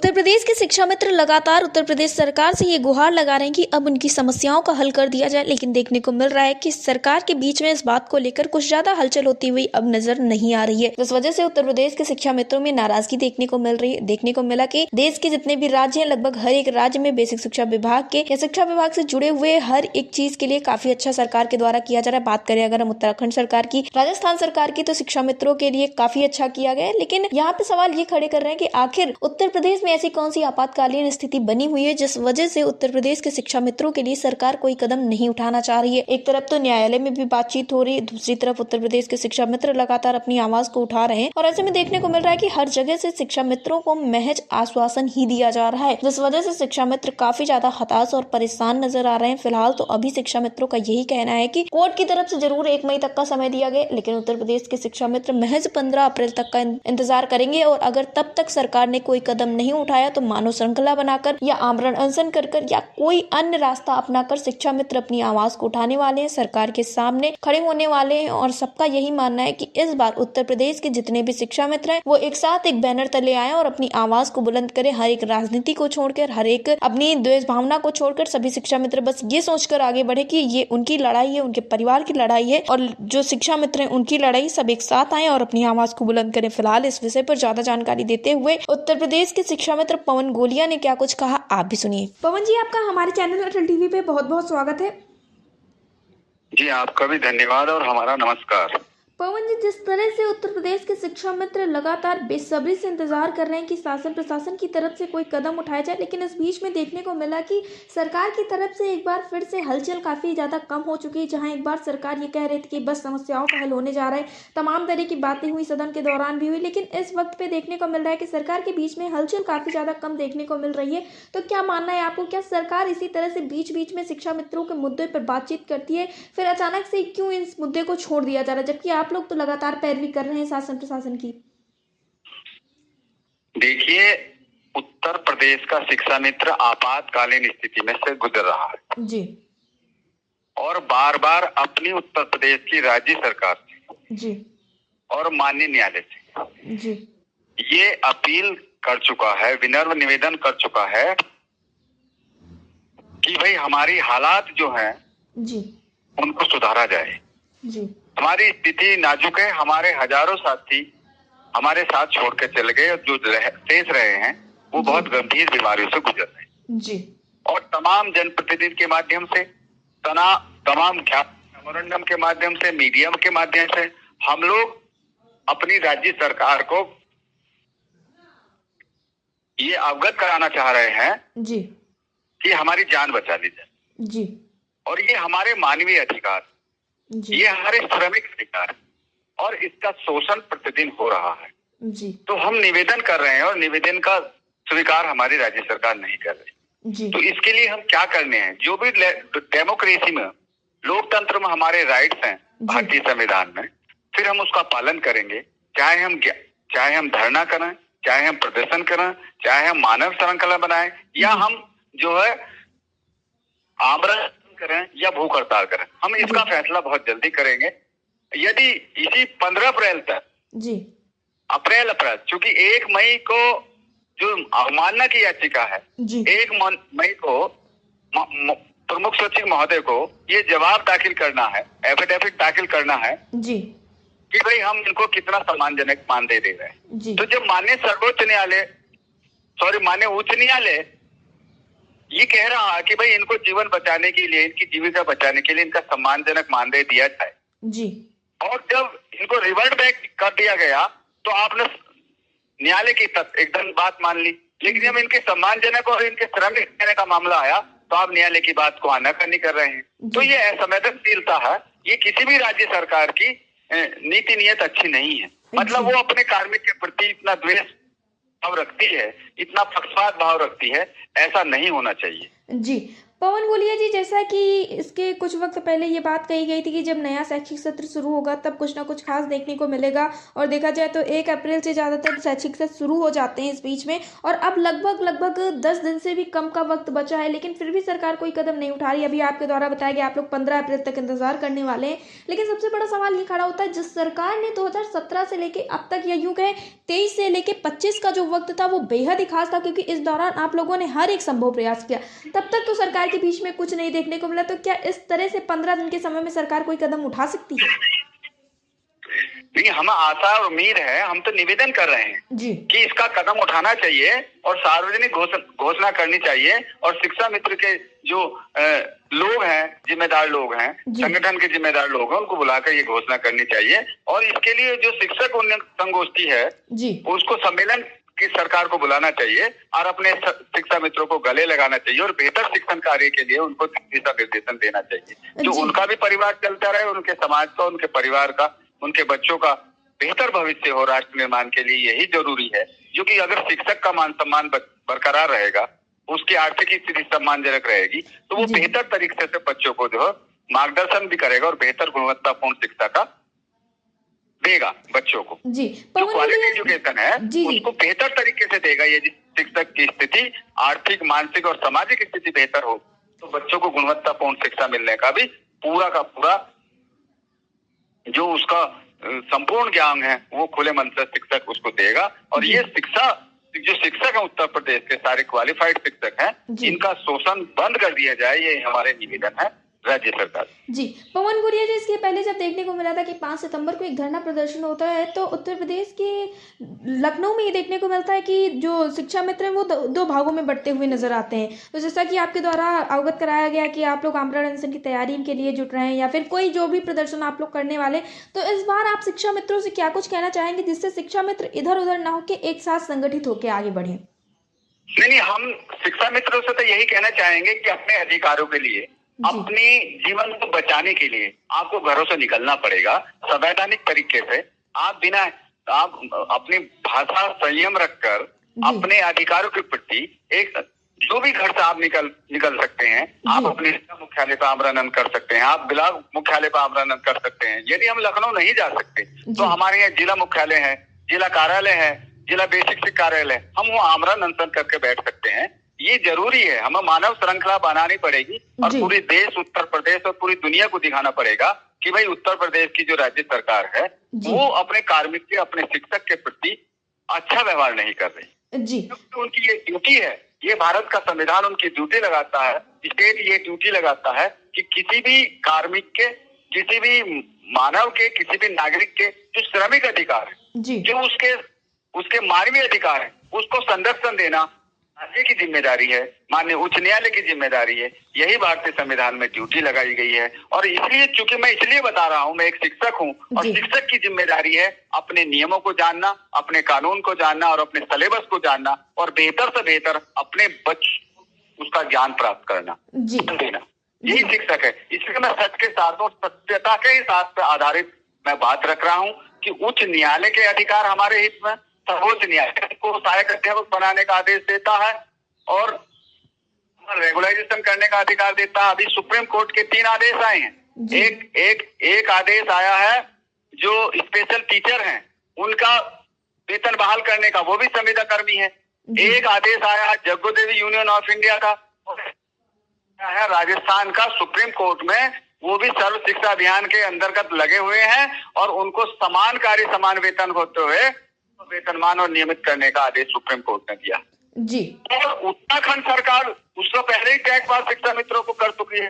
उत्तर प्रदेश के शिक्षा मित्र लगातार उत्तर प्रदेश सरकार से ये गुहार लगा रहे हैं कि अब उनकी समस्याओं का हल कर दिया जाए, लेकिन देखने को मिल रहा है कि सरकार के बीच में इस बात को लेकर कुछ ज्यादा हलचल होती हुई अब नजर नहीं आ रही है। इस वजह से उत्तर प्रदेश के शिक्षा मित्रों में नाराजगी देखने को मिल रही है। देखने को मिला कि देश के जितने भी राज्य हैं, लगभग हर एक राज्य में बेसिक शिक्षा विभाग के या शिक्षा विभाग से जुड़े हुए हर एक चीज के लिए काफी अच्छा सरकार के द्वारा किया जा रहा है। बात करें अगर हम उत्तराखंड सरकार की, राजस्थान सरकार की, तो शिक्षा मित्रों के लिए काफी अच्छा किया गया है। लेकिन यहाँ पे सवाल ये खड़े कर रहे हैं कि आखिर उत्तर प्रदेश में ऐसी कौन सी आपातकालीन स्थिति बनी हुई है जिस वजह से उत्तर प्रदेश के शिक्षा मित्रों के लिए सरकार कोई कदम नहीं उठाना चाह रही है। एक तरफ तो न्यायालय में भी बातचीत हो रही है, दूसरी तरफ उत्तर प्रदेश के शिक्षा मित्र लगातार अपनी आवाज को उठा रहे हैं और ऐसे में देखने को मिल रहा है कि हर जगह से शिक्षा मित्रों को महज आश्वासन ही दिया जा रहा है, जिस वजह से शिक्षा मित्र काफी ज्यादा हताश और परेशान नजर आ रहे हैं। फिलहाल तो अभी शिक्षा मित्रों का यही कहना है कि कोर्ट की तरफ से जरूर 1 मई तक का समय दिया गया, लेकिन उत्तर प्रदेश के शिक्षा मित्र महज 15 अप्रैल तक का इंतजार करेंगे और अगर तब तक सरकार ने कोई कदम नहीं उठाया तो मानव श्रृंखला बनाकर या आमरण अनशन कर या कोई अन्य रास्ता अपनाकर शिक्षा मित्र अपनी आवाज को उठाने वाले हैं, सरकार के सामने खड़े होने वाले हैं। और सबका यही मानना है कि इस बार उत्तर प्रदेश के जितने भी शिक्षा मित्र हैं वो एक साथ एक बैनर तले आए और अपनी आवाज को बुलंद करें। हर एक राजनीति को छोड़कर, हर एक अपनी द्वेष भावना को छोड़कर सभी शिक्षा मित्र बस ये सोचकर आगे बढ़े कि ये उनकी लड़ाई है, उनके परिवार की लड़ाई है और जो शिक्षा मित्र हैं उनकी लड़ाई, सब एक साथ आए और अपनी आवाज को बुलंद करें। फिलहाल इस विषय पर ज्यादा जानकारी देते हुए उत्तर प्रदेश के शिक्षा मित्र पवन गोलिया ने क्या कुछ कहा, आप भी सुनिए। पवन जी, आपका हमारे चैनल अटल टीवी पे बहुत बहुत स्वागत है। जी, आपका भी धन्यवाद और हमारा नमस्कार। पवन जी, जिस तरह से उत्तर प्रदेश के शिक्षा मित्र लगातार बेसब्री से इंतजार कर रहे हैं कि शासन प्रशासन की तरफ से कोई कदम उठाया जाए, लेकिन इस बीच में देखने को मिला कि सरकार की तरफ से एक बार फिर से हलचल काफी ज्यादा कम हो चुकी है। जहां एक बार सरकार ये कह रही थी कि बस समस्याओं का हल होने जा रहा है, तमाम तरह की बातें हुई, सदन के दौरान भी हुई, लेकिन इस वक्त पे देखने को मिल रहा है कि सरकार के बीच में हलचल काफी ज्यादा कम देखने को मिल रही है। तो क्या मानना है आपको, क्या सरकार इसी तरह से बीच बीच में शिक्षा मित्रों के मुद्दे पर बातचीत करती है, फिर अचानक से क्यों इस मुद्दे को छोड़ दिया जा रहा है, जबकि आप लोग तो लगातार पैरवी कर रहे हैं शासन प्रशासन की? देखिए, उत्तर प्रदेश का शिक्षा मित्र आपातकालीन स्थिति में से गुजर रहा है जी, और बार बार अपनी उत्तर प्रदेश की राज्य सरकार से जी और माननीय न्यायालय से जी ये अपील कर चुका है, विनम्र निवेदन कर चुका है कि भाई हमारी हालात जो हैं जी उनको सुधारा जाए। जी हमारी स्थिति नाजुक है, हमारे हजारों साथी हमारे साथ छोड़ के चले गए, जो शेष रहे हैं वो बहुत गंभीर बीमारियों से गुजर रहे हैं जी। और तमाम जनप्रतिनिधि के माध्यम से, तमाम मेमोरेंडम के माध्यम से, मीडिया के माध्यम से हम लोग अपनी राज्य सरकार को ये अवगत कराना चाह रहे हैं जी कि हमारी जान बचा ली जाए जी। और ये हमारे मानवीय अधिकार, ये हमारे श्रमिक अधिकार और इसका शोषण प्रतिदिन हो रहा है जी। तो हम निवेदन कर रहे हैं और निवेदन का स्वीकार हमारी राज्य सरकार नहीं कर रही जी। तो इसके लिए हम क्या करने हैं? जो भी डेमोक्रेसी में, लोकतंत्र में हमारे राइट्स हैं भारतीय संविधान में, फिर हम उसका पालन करेंगे। चाहे हम धरना करें, चाहे हम प्रदर्शन करें, चाहे हम मानव श्रृंखला बनाएं या हम जो है आमरण करें या भूख हड़ताल करें, हम इसका फैसला बहुत जल्दी करेंगे। यदि इसी 15 अप्रैल तक जी अप्रैल चूंकि 1 मई को जो अवमानना की याचिका है, 1 मई को प्रमुख सचिव महोदय को ये जवाब दाखिल करना है, एफिडेविट दाखिल करना है जी कि भाई हम इनको कितना सम्मानजनक मानदेय दे रहे हैं। तो जब माननीय उच्च न्यायालय ये कह रहा है कि भाई इनको जीवन बचाने के लिए, इनकी जीविका बचाने के लिए इनका सम्मानजनक मानदेय दिया जाए जी, और जब इनको रिवर्ट बैक कर दिया गया तो आपने न्यायालय की एकदम बात मान ली, लेकिन जब इनके सम्मानजनक और इनके श्रमिक देने का मामला आया तो आप न्यायालय की बात को आनाकानी कर रहे हैं। तो ये असंवेदनशीलता है, ये किसी भी राज्य सरकार की नीति नियत अच्छी नहीं है। मतलब वो अपने कार्मिक के प्रति इतना द्वेष भाव रखती है, इतना पक्षपात भाव रखती है, ऐसा नहीं होना चाहिए। जी पवन गोलिया जी, जैसा कि इसके कुछ वक्त पहले ये बात कही गई थी कि जब नया शैक्षिक सत्र शुरू होगा तब कुछ ना कुछ खास देखने को मिलेगा, और देखा जाए तो 1 अप्रैल से ज़्यादातर शैक्षिक सत्र शुरू हो जाते हैं इस बीच में, और अब लगभग 10 दिन से भी कम का वक्त बचा है, लेकिन फिर भी सरकार कोई कदम नहीं उठा रही। अभी आपके द्वारा बताया गया आप लोग 15 अप्रैल तक इंतजार करने वाले हैं, लेकिन सबसे बड़ा सवाल ये खड़ा होता है, जिस सरकार ने 2017 से लेके अब तक, या यूं कहें 23 से लेके 25 का जो वक्त था वो बेहद ही खास था, क्योंकि इस दौरान आप लोगों ने हर एक संभव प्रयास किया। तब तक तो सरकार के बीच में कुछ नहीं देखने को मिला, तो क्या इस तरह से 15 दिन के समय में सरकार कोई कदम उठा सकती है? नहीं, हमें आशा और उम्मीद है, हम तो निवेदन कर रहे हैं जी कि इसका कदम उठाना चाहिए और सार्वजनिक घोषणा करनी चाहिए, और शिक्षा मित्र के जो लोग हैं, जिम्मेदार लोग हैं, संगठन के जिम्मेदार लोग हैं, उनको बुलाकर ये घोषणा करनी चाहिए। और इसके लिए जो शिक्षक उन्नयन संगोष्ठी है जी, उसको सम्मेलन की सरकार को बुलाना चाहिए और अपने शिक्षा मित्रों को गले लगाना चाहिए और बेहतर शिक्षण कार्य के लिए उनको दिशा निर्देशन देना चाहिए, जो उनका भी परिवार चलता रहे, उनके समाज का, उनके परिवार का, उनके बच्चों का बेहतर भविष्य हो राष्ट्र निर्माण के लिए यही जरूरी है। जो कि अगर शिक्षक का मान सम्मान बरकरार रहेगा, उसकी आर्थिक स्थिति सम्मानजनक रहेगी, तो वो बेहतर तरीके से बच्चों को जो है मार्गदर्शन भी करेगा और बेहतर गुणवत्तापूर्ण शिक्षा का देगा बच्चों को। जी, जो क्वालिटी एजुकेशन है उसको बेहतर तरीके से देगा। ये शिक्षक की स्थिति आर्थिक, मानसिक और सामाजिक स्थिति बेहतर हो तो बच्चों को गुणवत्तापूर्ण शिक्षा मिलने का भी पूरा का पूरा जो उसका संपूर्ण ज्ञान है वो खुले मन से शिक्षक उसको देगा। और ये शिक्षा जो शिक्षक है उत्तर प्रदेश के सारे क्वालिफाइड शिक्षक हैं, इनका शोषण बंद कर दिया जाए, ये हमारे निवेदन है राज्य सरकार। जी, पवन गोलिया जी, इसके पहले जब देखने को मिला था कि 5 सितंबर को एक धरना प्रदर्शन होता है, तो उत्तर प्रदेश के लखनऊ में ये देखने को मिलता है कि जो शिक्षा मित्र हैं वो दो भागों में बंटते हुए नजर आते हैं। तो जैसा कि आपके द्वारा अवगत कराया गया कि आप लोग आमरण अनशन की तैयारी के लिए जुट रहे हैं या फिर कोई जो भी प्रदर्शन आप लोग करने वाले, तो इस बार आप शिक्षा मित्रों से क्या कुछ कहना चाहेंगे जिससे शिक्षा मित्र इधर उधर ना होकर एक साथ संगठित होकर आगे बढ़े? नहीं, हम शिक्षा मित्रों से तो यही कहना चाहेंगे कि अपने अधिकारों के लिए, अपने जीवन को बचाने के लिए आपको घरों से निकलना पड़ेगा संवैधानिक तरीके से। आप अपनी भाषा संयम रखकर अपने अधिकारों के प्रति एक जो भी घर से आप निकल सकते हैं, आप अपने जिला मुख्यालय पर आमरण कर सकते हैं, आप ब्लॉक मुख्यालय पर आमरण कर सकते हैं। यदि हम लखनऊ नहीं जा सकते तो हमारे यहाँ जिला मुख्यालय है, जिला कार्यालय है, जिला बेसिक शिक्षा कार्यालय, हम वो आमरण अनशन करके बैठ सकते हैं। ये जरूरी है, हमें मानव श्रृंखला बनानी पड़ेगी और पूरे देश, उत्तर प्रदेश और पूरी दुनिया को दिखाना पड़ेगा कि भाई उत्तर प्रदेश की जो राज्य सरकार है वो अपने कार्मिक के, अपने शिक्षक के प्रति अच्छा व्यवहार नहीं कर रही जी। तो उनकी ये ड्यूटी है, ये भारत का संविधान उनकी ड्यूटी लगाता है, स्टेट ये ड्यूटी लगाता है कि किसी भी कार्मिक के, किसी भी मानव के, किसी भी नागरिक के जो श्रमिक अधिकार है, जो उसके मानवीय अधिकार है, उसको संरक्षण देना राज्य की जिम्मेदारी है, माननीय उच्च न्यायालय की जिम्मेदारी है। यही भारतीय संविधान में ड्यूटी लगाई गई है। और इसलिए, चूंकि मैं इसलिए बता रहा हूँ, मैं एक शिक्षक हूँ और शिक्षक की जिम्मेदारी है अपने नियमों को जानना, अपने कानून को जानना और अपने सिलेबस को जानना और बेहतर से बेहतर अपने बच्चों उसका ज्ञान प्राप्त करना देना। यही शिक्षक है। इसलिए मैं सच के साथ और सत्यता के साथ आधारित मैं बात रख रहा हूँ कि उच्च न्यायालय के अधिकार हमारे हित में, सर्वोच्च न्यायालय को सहायक अध्यापक बनाने का आदेश देता है और रेगुलाइजेशन करने का अधिकार देता है। अभी सुप्रीम कोर्ट के 3 आदेश आए हैं। एक आदेश आया है जो स्पेशल टीचर हैं उनका वेतन बहाल करने का, वो भी संविदा कर्मी है। एक आदेश आया है जग्गू देवी यूनियन ऑफ इंडिया का, है राजस्थान का सुप्रीम कोर्ट में, वो भी सर्व शिक्षा अभियान के अंतर्गत लगे हुए हैं और उनको समान कार्य समान वेतन होते हुए वेतनमान और नियमित करने का आदेश सुप्रीम कोर्ट ने दिया जी। और उत्तराखंड सरकार उससे पहले ही टैग पास शिक्षा मित्रों को कर चुकी है।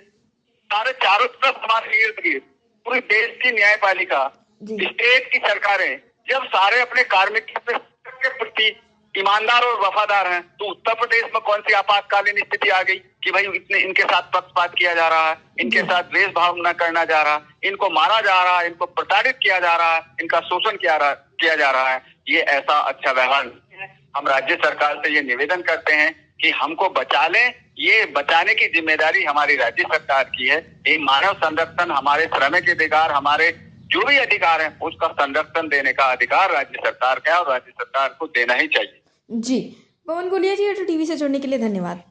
सारे चारों तरफ हमारे इर्द गिर्द पूरे देश की न्यायपालिका, स्टेट की सरकारें जब सारे अपने कार्मिक के प्रति ईमानदार और वफादार हैं, तो उत्तर प्रदेश में कौन सी आपातकालीन स्थिति आ गई कि भाई इनके साथ पक्षपात किया जा रहा है, इनके साथ भेदभाव न करना जा रहा, इनको मारा जा रहा है, इनको प्रताड़ित किया जा रहा है, इनका शोषण किया जा रहा है। ये ऐसा अच्छा व्यवहार नहीं है। हम राज्य सरकार से ये निवेदन करते हैं कि हमको बचा लें। ये बचाने की जिम्मेदारी हमारी राज्य सरकार की है। ये मानव संरक्षण, हमारे श्रमिक अधिकार, हमारे जो भी अधिकार है उसका संरक्षण देने का अधिकार राज्य सरकार का है और राज्य सरकार को देना ही चाहिए। जी, पवन गोलिया जी, टीवी से जुड़ने के लिए धन्यवाद।